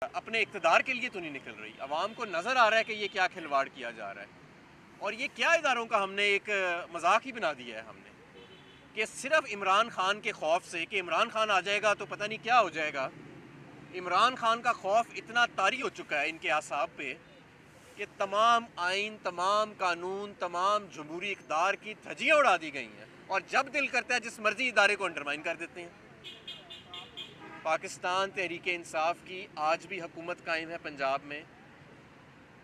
अपने इक़्तिदार के लिए तो नहीं निकल रही। अवाम को नज़र आ रहा है कि ये क्या खिलवाड़ किया जा रहा है और ये क्या इदारों का हमने एक मजाक ही बना दिया है हमने, कि सिर्फ इमरान खान के खौफ से कि इमरान खान आ जाएगा तो पता नहीं क्या हो जाएगा। इमरान खान का खौफ इतना तारी हो चुका है इनके आसाब पे कि तमाम आइन, तमाम कानून, तमाम जमहूरी इक़्तिदार की धज्जियाँ उड़ा दी गई हैं और जब दिल करता है जिस मर्जी इदारे को अंडरमाइन कर देते हैं। पाकिस्तान तहरीक इंसाफ की आज भी हुकूमत कायम है पंजाब में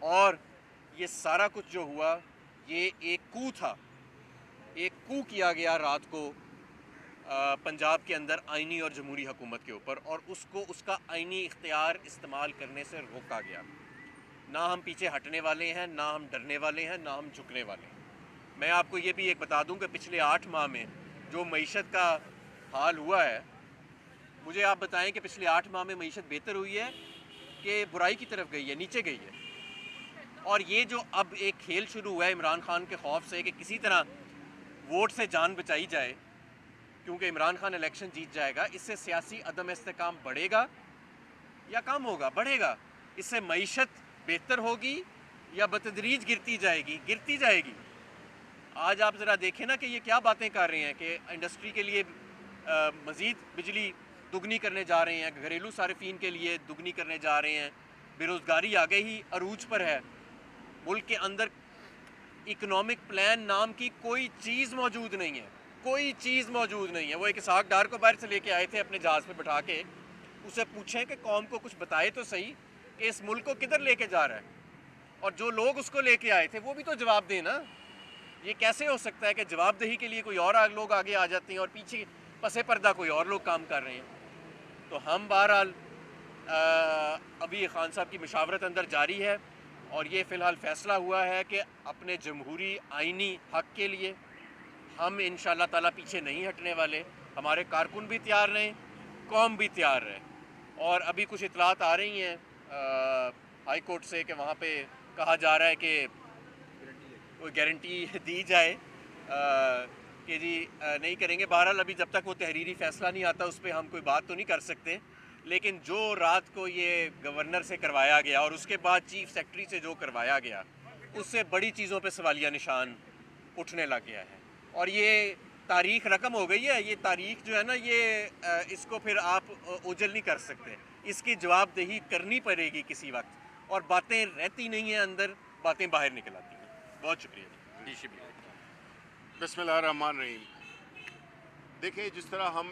और ये सारा कुछ जो हुआ ये एक कू था, एक कू किया गया रात को पंजाब के अंदर आइनी और जमहूरी हुकूमत के ऊपर और उसको उसका आइनी इख्तियार इस्तेमाल करने से रोका गया। ना हम पीछे हटने वाले हैं, ना हम डरने वाले हैं, ना हम झुकने वाले हैं। मैं आपको ये भी एक बता दूं कि पिछले 8 माह में जो मईशत का हाल हुआ है, मुझे आप बताएं कि पिछले 8 माह में मईशत बेहतर हुई है कि बुराई की तरफ गई है, नीचे गई है। और ये जो अब एक खेल शुरू हुआ है इमरान खान के खौफ से कि किसी तरह वोट से जान बचाई जाए क्योंकि इमरान खान इलेक्शन जीत जाएगा, इससे सियासी अदम इस्तेकाम बढ़ेगा या कम होगा? बढ़ेगा। इससे मईशत बेहतर होगी या बतदरीज गिरती जाएगी? गिरती जाएगी। आज आप ज़रा देखें ना कि ये क्या बातें कर रहे हैं कि इंडस्ट्री के लिए मज़ीद बिजली दुगनी करने जा रहे हैं, घरेलू सार्फिन के लिए दुगनी करने जा रहे हैं, बेरोज़गारी आगे ही अरूज पर है, मुल्क के अंदर इकनॉमिक प्लान नाम की कोई चीज़ मौजूद नहीं है, कोई चीज़ मौजूद नहीं है। वो एक इसहाक डार को बाहर से लेके आए थे अपने जहाज़ में बैठा के, उसे पूछें कि कौम को कुछ बताए तो सही कि इस मुल्क को किधर लेके जा रहा है, और जो लोग उसको लेके आए थे वो भी तो जवाब दें ना। ये कैसे हो सकता है कि जवाबदेही के लिए कोई और लोग आगे आ जाते हैं और पीछे पसे पर्दा कोई और लोग काम कर रहे हैं। तो हम बहरहाल अभी खान साहब की मशावरत अंदर जारी है और ये फ़िलहाल फ़ैसला हुआ है कि अपने जमहूरी आइनी हक़ के लिए हम इंशाअल्लाह ताला पीछे नहीं हटने वाले। हमारे कारकुन भी तैयार रहें, कौम भी तैयार रहे। और अभी कुछ इतलात आ रही हैं हाई कोर्ट से कि वहाँ पे कहा जा रहा है कि कोई गारंटी दी जाए कि जी नहीं करेंगे। बहरहाल अभी जब तक वो तहरीरी फ़ैसला नहीं आता उस पर हम कोई बात तो नहीं कर सकते, लेकिन जो रात को ये गवर्नर से करवाया गया और उसके बाद चीफ सेक्रेटरी से जो करवाया गया, उससे बड़ी चीज़ों पे सवालिया निशान उठने लग गया है और ये तारीख़ रकम हो गई है। ये तारीख़ जो है ना, ये इसको फिर आप ओझल नहीं कर सकते, इसकी जवाबदेही करनी पड़ेगी किसी वक्त, और बातें रहती नहीं हैं अंदर, बातें बाहर निकल आती हैं। बहुत शुक्रिया जी। बिस्मिल्लाहिर्रहमानिर्रहीम। देखिए, जिस तरह हम